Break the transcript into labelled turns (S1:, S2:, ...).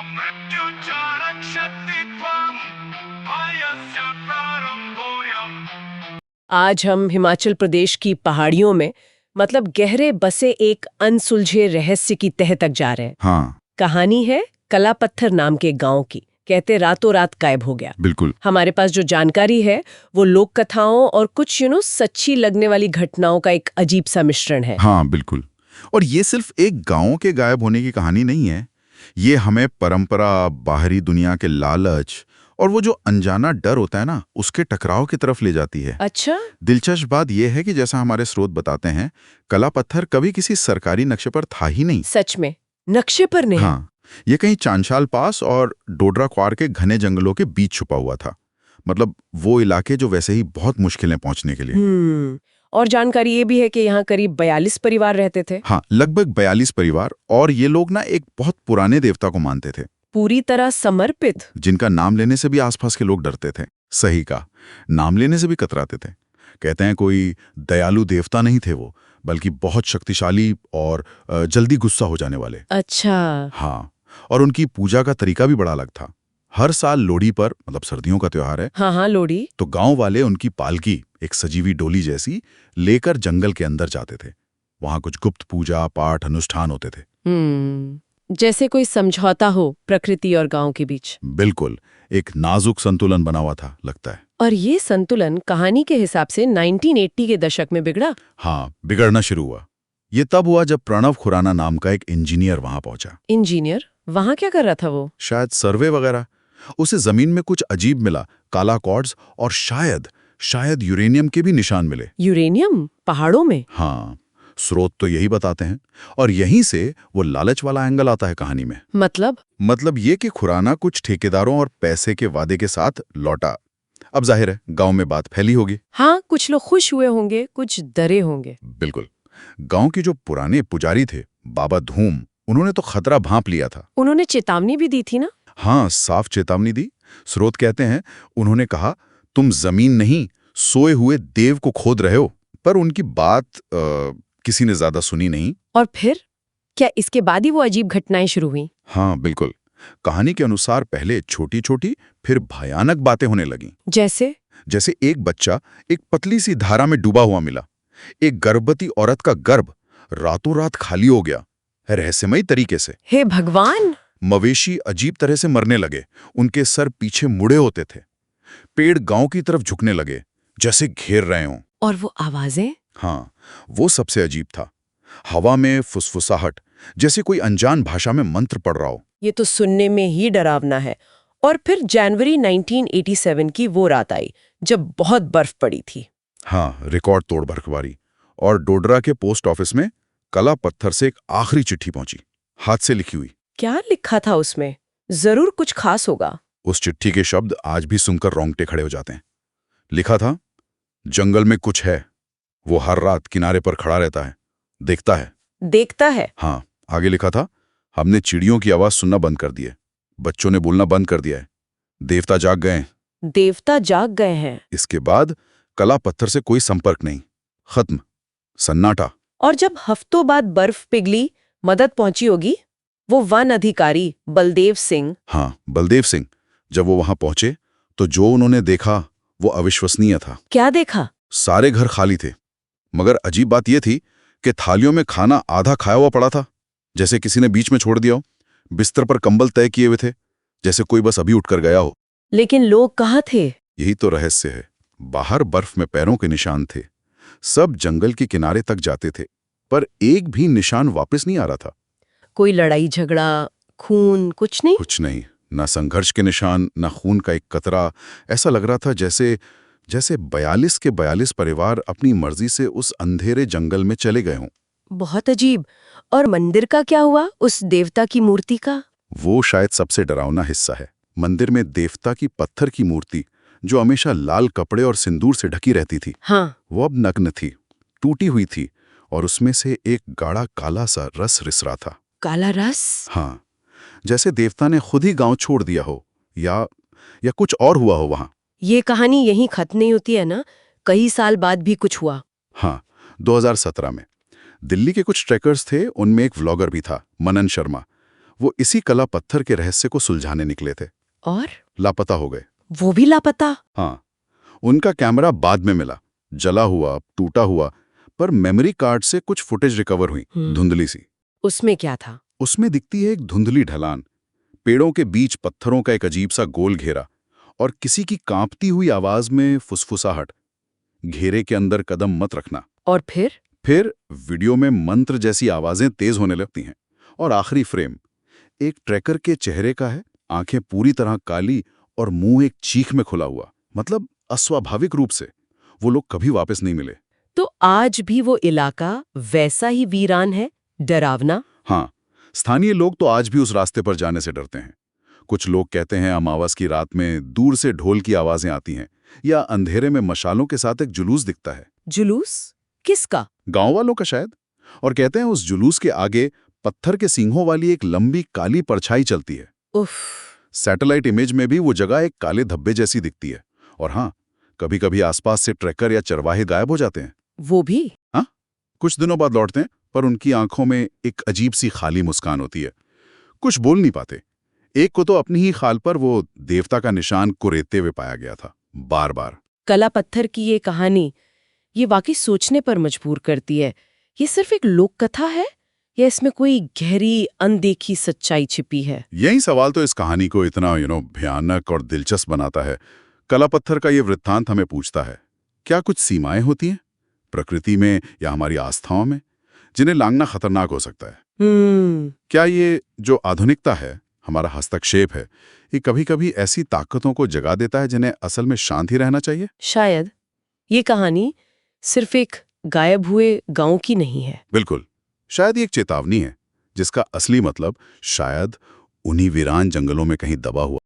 S1: मृत्युञ्चारक्षत्तित्वं भयस्य प्रारम्भोऽयम्।
S2: आज हम हिमाचल प्रदेश की पहाड़ियों में मतलब गहरे बसे एक अनसुलझे रहस्य की तह तक जा रहे हैं।
S3: हाँ,
S2: कहानी है कलापत्थर नाम के गांव की। कहते रातों रात गायब हो गया।
S3: बिल्कुल।
S2: हमारे पास जो जानकारी है वो लोक कथाओं और कुछ सच्ची लगने वाली घटनाओं का एक अजीब सा मिश्रण है।
S3: हाँ, बिल्कुल। और ये सिर्फ एक गांव के गायब होने की कहानी नहीं है। ये हमें परंपरा, बाहरी दुनिया के लालच और वो जो अनजाना डर होता है ना, उसके टकराव की तरफ ले जाती है।
S2: अच्छा।
S3: दिलचस्प बात यह है कि जैसा हमारे स्रोत बताते हैं, कलापत्थर कभी किसी सरकारी नक्शे पर था ही नहीं।
S2: सच में नक्शे पर नहीं।
S3: हाँ, ये कहीं चांशल पास और डोडरा क्वार के घने जंगलों के बीच छुपा हुआ था। मतलब वो इलाके जो वैसे ही बहुत मुश्किलें पहुंचने के लिए।
S2: और जानकारी ये भी है कि यहाँ करीब 42 परिवार रहते थे।
S3: हाँ, लगभग 42 परिवार, और ये लोग ना एक बहुत पुराने देवता को मानते थे,
S2: पूरी तरह समर्पित।
S3: जिनका नाम लेने से भी आसपास के लोग डरते थे। सही का, नाम लेने से भी कतराते थे। कहते हैं कोई दयालु देवता नहीं थे वो, बल्कि बहुत शक्तिशाली और जल्दी गुस्सा हो जाने वाले।
S2: अच्छा।
S3: हाँ, और उनकी पूजा का तरीका भी बड़ा अलग था। हर साल लोहड़ी पर, मतलब सर्दियों का त्योहार है,
S2: हाँ लोहड़ी,
S3: तो गांव वाले उनकी पालकी, एक सजीवी डोली जैसी, लेकर जंगल के अंदर जाते थे। वहां कुछ गुप्त पूजा पाठ अनुष्ठान होते थे।
S2: जैसे कोई समझौता हो प्रकृति और गांव के बीच।
S3: बिल्कुल, एक नाजुक संतुलन बना हुआ था, लगता है।
S2: और ये संतुलन कहानी के हिसाब से 1980 के दशक में बिगड़ा।
S3: हाँ, बिगड़ना शुरू हुआ। ये तब हुआ जब प्रणव खुराना नाम का एक इंजीनियर वहां पहुंचा।
S2: इंजीनियर वहां क्या कर रहा था वो?
S3: शायद सर्वे वगैरह। उसे जमीन में कुछ अजीब मिला, काला क्वार्ट्ज, और शायद यूरेनियम के भी निशान मिले।
S2: यूरेनियम पहाड़ों में?
S3: हाँ, स्रोत तो यही बताते हैं। और यहीं से वो लालच वाला एंगल आता है कहानी में। मतलब ये कि खुराना कुछ ठेकेदारों और पैसे के वादे के साथ लौटा। अब जाहिर है गांव में बात फैली होगी।
S2: हाँ, कुछ लोग खुश हुए होंगे, कुछ डरे होंगे।
S3: बिल्कुल। गांव के जो पुराने पुजारी थे, बाबा धूम, उन्होंने तो खतरा भांप लिया था।
S2: उन्होंने चेतावनी भी दी थी ना?
S3: हाँ, साफ चेतावनी दी। स्रोत कहते हैं उन्होंने कहा, तुम जमीन नहीं, सोए हुए देव को खोद रहे हो। पर उनकी बात किसी ने ज्यादा सुनी नहीं।
S2: और फिर क्या इसके बाद ही वो अजीब घटनाएं शुरू हुई?
S3: हाँ, बिल्कुल। कहानी के अनुसार पहले छोटी छोटी, फिर भयानक बातें होने लगी। जैसे एक बच्चा एक पतली सी धारा में डूबा हुआ मिला। एक गर्भवती औरत का गर्भ रातों रात खाली हो गया, रहस्यमयी तरीके से।
S2: हे भगवान!
S3: मवेशी अजीब तरह से मरने लगे, उनके सर पीछे मुड़े होते थे। पेड़ गांव की तरफ झुकने लगे, जैसे घेर रहे हों।
S2: और वो आवाजें?
S3: हाँ, वो सबसे अजीब था। हवा में फुसफुसाहट, जैसे कोई अनजान भाषा में मंत्र पढ़ रहा हो।
S2: ये तो सुनने में ही डरावना है। और फिर जनवरी 1987 की वो रात आई जब बहुत बर्फ पड़ी थी।
S3: हाँ, रिकॉर्ड तोड़ बर्फबारी। और डोडरा के पोस्ट ऑफिस में कलापत्थर से एक आखिरी चिट्ठी पहुंची, हाथ से लिखी हुई।
S2: क्या लिखा था उसमें? जरूर कुछ खास होगा।
S3: उस चिट्ठी के शब्द आज भी सुनकर रोंगटे खड़े हो जाते हैं। लिखा था, जंगल में कुछ है, वो हर रात किनारे पर खड़ा रहता है, देखता है। हाँ, आगे लिखा था, हमने चिड़ियों की आवाज सुनना बंद कर दी है, बच्चों ने बोलना बंद कर दिया है, देवता जाग गए हैं। इसके बाद कलापत्थर से कोई संपर्क नहीं, खत्म, सन्नाटा।
S2: और जब हफ्तों बाद बर्फ पिघली, मदद पहुंची होगी। वो वन अधिकारी बलदेव सिंह।
S3: हाँ, बलदेव सिंह। जब वो वहां पहुंचे तो जो उन्होंने देखा वो अविश्वसनीय था।
S2: क्या देखा?
S3: सारे घर खाली थे, मगर अजीब बात यह थी कि थालियों में खाना आधा खाया हुआ पड़ा था, जैसे किसी ने बीच में छोड़ दिया हो। बिस्तर पर कंबल तय किए हुए थे, जैसे कोई बस अभी उठकर गया हो।
S2: लेकिन लोग कहाँ थे?
S3: यही तो रहस्य है। बाहर बर्फ में पैरों के निशान थे, सब जंगल के किनारे तक जाते थे, पर एक भी निशान वापस नहीं आ रहा था।
S2: कोई लड़ाई झगड़ा, खून, कुछ नहीं।
S3: ना संघर्ष के निशान, ना खून का एक कतरा। ऐसा लग रहा था जैसे 42 के 42 परिवार अपनी मर्जी से उस अंधेरे जंगल में चले गए हों।
S2: बहुत अजीब। और मंदिर का क्या हुआ, उस देवता की मूर्ति का?
S3: वो शायद सबसे डरावना हिस्सा है। मंदिर में देवता की पत्थर की मूर्ति, जो हमेशा लाल कपड़े और सिंदूर से ढकी रहती थी,
S2: हाँ,
S3: वो अब नग्न थी, टूटी हुई थी, और उसमें से एक गाढ़ा काला सा रस रिस रहा था।
S2: काला रस?
S3: हाँ, जैसे देवता ने खुद ही गांव छोड़ दिया हो, या कुछ और हुआ हो वहां।
S2: ये कहानी यहीं खत्म नहीं होती है ना? कई साल बाद भी कुछ हुआ।
S3: हाँ, 2017 में दिल्ली के कुछ ट्रैकर्स थे, उनमें एक व्लॉगर भी था, मनन शर्मा। वो इसी कला पत्थर के रहस्य को सुलझाने निकले थे।
S2: और
S3: लापता हो गए।
S2: वो भी लापता?
S3: हाँ, उनका कैमरा बाद में मिला, जला हुआ, टूटा हुआ, पर मेमोरी कार्ड से कुछ फुटेज रिकवर हुई, धुंधली सी।
S2: उसमें क्या था?
S3: उसमें दिखती है एक धुंधली ढलान, पेड़ों के बीच पत्थरों का एक अजीब सा गोल घेरा और किसी की कांपती हुई आवाज में फुसफुसाहट, घेरे के अंदर कदम मत रखना।
S2: और फिर
S3: वीडियो में मंत्र जैसी आवाजें तेज होने लगती हैं और आखिरी फ्रेम एक ट्रैकर के चेहरे का है, आंखें पूरी तरह काली और मुंह एक चीख में खुला हुआ। मतलब अस्वाभाविक रूप से वो लोग कभी वापस नहीं मिले।
S2: तो आज भी वो इलाका वैसा ही वीरान है, डरावना?
S3: हाँ, स्थानीय लोग तो आज भी उस रास्ते पर जाने से डरते हैं। कुछ लोग कहते हैं अमावस की रात में दूर से ढोल की आवाजें आती हैं या अंधेरे में मशालों के साथ एक जुलूस दिखता है।
S2: जुलूस? किसका?
S3: गांव वालों का शायद। और कहते हैं उस जुलूस के आगे पत्थर के सींगों वाली एक लंबी काली परछाई चलती है।
S2: उफ।
S3: सैटेलाइट इमेज में भी वो जगह एक काले धब्बे जैसी दिखती है। और हाँ, कभी-कभी आसपास से ट्रैकर या चरवाहे गायब हो जाते हैं।
S2: वो भी?
S3: हाँ, कुछ दिनों बाद लौटते हैं, पर उनकी आंखों में एक अजीब सी खाली मुस्कान होती है। कुछ बोल नहीं पाते। एक को तो अपनी ही खाल पर वो देवता का निशान कुरेदते हुए पाया गया था, बार बार।
S2: कला पत्थर की ये कहानी, ये वाकई सोचने पर मजबूर करती है। ये सिर्फ एक लोक कथा है या इसमें कोई गहरी अनदेखी सच्चाई छिपी है?
S3: यही सवाल तो इस कहानी को इतना भयानक और दिलचस्प बनाता है। कला पत्थर का ये वृत्तांत हमें पूछता है, क्या कुछ सीमाएं होती हैं प्रकृति में या हमारी आस्थाओं में, जिन्हें लांघना खतरनाक हो सकता है? क्या ये जो आधुनिकता है, हमारा हस्तक्षेप है, ये कभी-कभी ऐसी ताकतों को जगा देता है जिन्हें असल में शांत ही रहना चाहिए?
S2: शायद ये कहानी सिर्फ एक गायब हुए गांव की नहीं है।
S3: बिल्कुल, शायद ये एक चेतावनी है जिसका असली मतलब शायद उन्हीं वीरान जंगलों में कहीं दबा हुआ